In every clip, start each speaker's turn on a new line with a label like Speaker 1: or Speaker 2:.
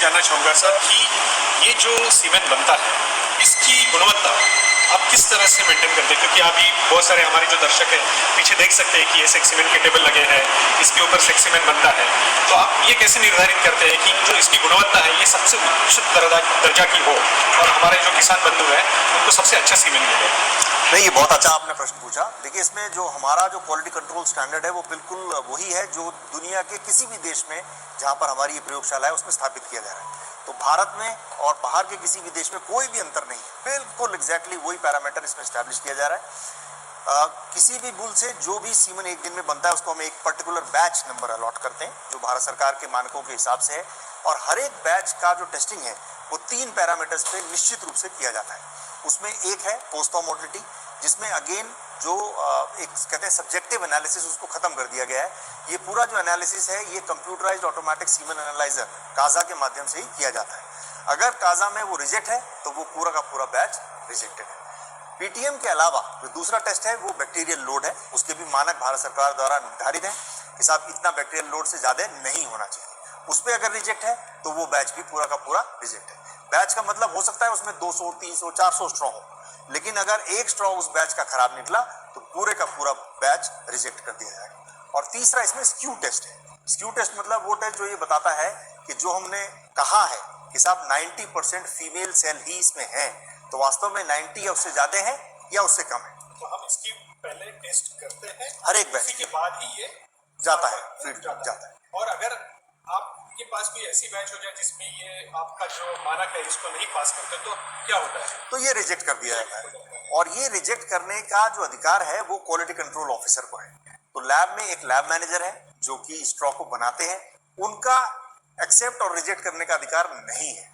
Speaker 1: जानना चाहूँगा सर कि ये जो सीमेंट बनता है इसकी गुणवत्ता आप किस तरह से मेंटेन करते हैं, क्योंकि अभी बहुत सारे हमारे जो दर्शक हैं पीछे देख सकते हैं कि ऐसे सीमेंट के टेबल लगे हैं, इसके ऊपर से सीमेंट बनता है, तो आप ये कैसे निर्धारित करते हैं कि जो इसकी गुणवत्ता है ये सबसे उच्च दर्जा की हो और हमारे जो किसान बंधु हैं उनको सबसे अच्छा सीमेंट मिले?
Speaker 2: नहीं, ये बहुत अच्छा आपने प्रश्न पूछा। देखिए, इसमें जो हमारा जो क्वालिटी कंट्रोल स्टैंडर्ड है वो बिल्कुल वही है जो दुनिया के किसी भी देश में जहां पर हमारी ये प्रयोगशाला है उसमें स्थापित किया जा रहा है। तो भारत में और बाहर के किसी भी देश में कोई भी अंतर नहीं है, बिल्कुल एग्जैक्टली वही पैरामीटर इसमें स्टैब्लिश किया जा रहा है। किसी भी बुल से जो भी सीमन एक दिन में बनता है उसको हम एक पर्टिकुलर बैच नंबर अलॉट करते हैं जो भारत सरकार के मानकों के हिसाब से है, और हर एक बैच का जो टेस्टिंग है वो 3 पैरामीटर्स पे निश्चित रूप से किया जाता है। उसमें एक है पोस्ट मोर्टिलिटी, जिसमें अगेन जो एक कहते हैं सब्जेक्टिव एनालिसिस, उसको खत्म कर दिया गया है। ये पूरा जो एनालिसिस है ये computerised automatic semen analyser Kaza के माध्यम से ही किया जाता है। अगर काजा में वो रिजेक्ट है तो वो पूरा का पूरा बैच रिजेक्टेड है। पीटीएम के अलावा जो दूसरा टेस्ट है वो बैक्टीरियल लोड है, उसके भी मानक भारत सरकार द्वारा निर्धारित है कि साहब इतना बैक्टीरियल लोड से ज्यादा नहीं होना चाहिए। उस पर अगर रिजेक्ट है तो वो बैच भी पूरा का पूरा रिजेक्ट है। बैच का मतलब हो सकता है उसमें 200, 300, 400 स्ट्रॉ हो, लेकिन अगर एक स्ट्रॉ उस बैच का खराब निकला तो पूरे का पूरा बैच रिजेक्ट कर दिया जाएगा। और तीसरा इसमें स्क्यू टेस्ट है। स्क्यू टेस्ट मतलब वो टेस्ट जो ये बताता है कि जो हमने कहा है कि साहब 90% फीमेल सेल ही इसमें है, तो वास्तव में 90 या उससे ज्यादा है या उससे कम है।
Speaker 1: तो हम इसकी पहले टेस्ट करते हैं,
Speaker 2: हर एक बैच
Speaker 1: के बाद ही ये
Speaker 2: जाता है, फील्ड जाता है।
Speaker 1: और अगर आपके पास कोई ऐसी बैच हो जाए जिसमें ये आपका जो मानक है इसको नहीं पास करते तो क्या होता है?
Speaker 2: तो ये रिजेक्ट कर दिया जाता है, और ये रिजेक्ट करने का जो अधिकार है वो क्वालिटी कंट्रोल ऑफिसर को है। तो लैब में एक लैब मैनेजर है जो कि स्ट्रॉ को बनाते हैं, उनका एक्सेप्ट और रिजेक्ट करने का अधिकार नहीं है,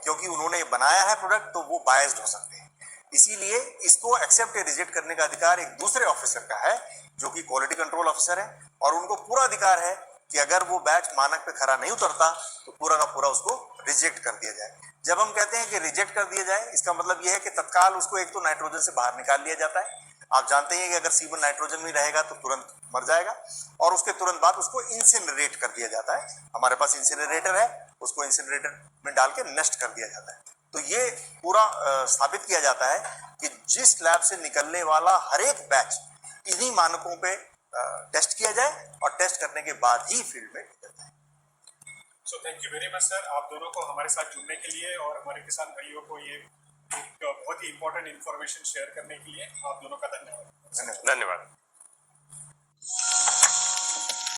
Speaker 2: क्योंकि उन्होंने बनाया है प्रोडक्ट तो वो बायस्ड हो सकते हैं। इसीलिए इसको एक्सेप्ट या रिजेक्ट करने का अधिकार एक दूसरे ऑफिसर का है जो कि क्वालिटी कंट्रोल ऑफिसर है, और उनको पूरा अधिकार है कि अगर वो बैच मानक पे खरा नहीं उतरता तो पूरा का पूरा उसको रिजेक्ट कर दिया जाए। जब हम कहते हैं कि रिजेक्ट कर दिया जाए, इसका मतलब यह है कि तत्काल उसको एक तो नाइट्रोजन से बाहर निकाल लिया जाता है। आप जानते हैं कि अगर सीमन नाइट्रोजन में रहेगा तो तुरंत मर जाएगा, और उसके तुरंत बाद उसको इंसिनरेट कर दिया जाता है। हमारे पास इंसिनरेटर है, उसको इंसिनरेटर में डाल के नष्ट कर दिया जाता है। तो ये पूरा साबित किया जाता है कि जिस लैब से निकलने वाला हर एक बैच इन्हीं मानकों पे टेस्ट किया जाए, और टेस्ट करने के बाद ही फील्ड में जाता है।
Speaker 1: So thank you very much sir, आप दोनों को हमारे साथ जुड़ने के लिए और हमारे किसान भाइयों को ये एक बहुत ही इंपॉर्टेंट इंफॉर्मेशन शेयर करने के लिए आप दोनों का धन्यवाद।
Speaker 2: धन्यवाद।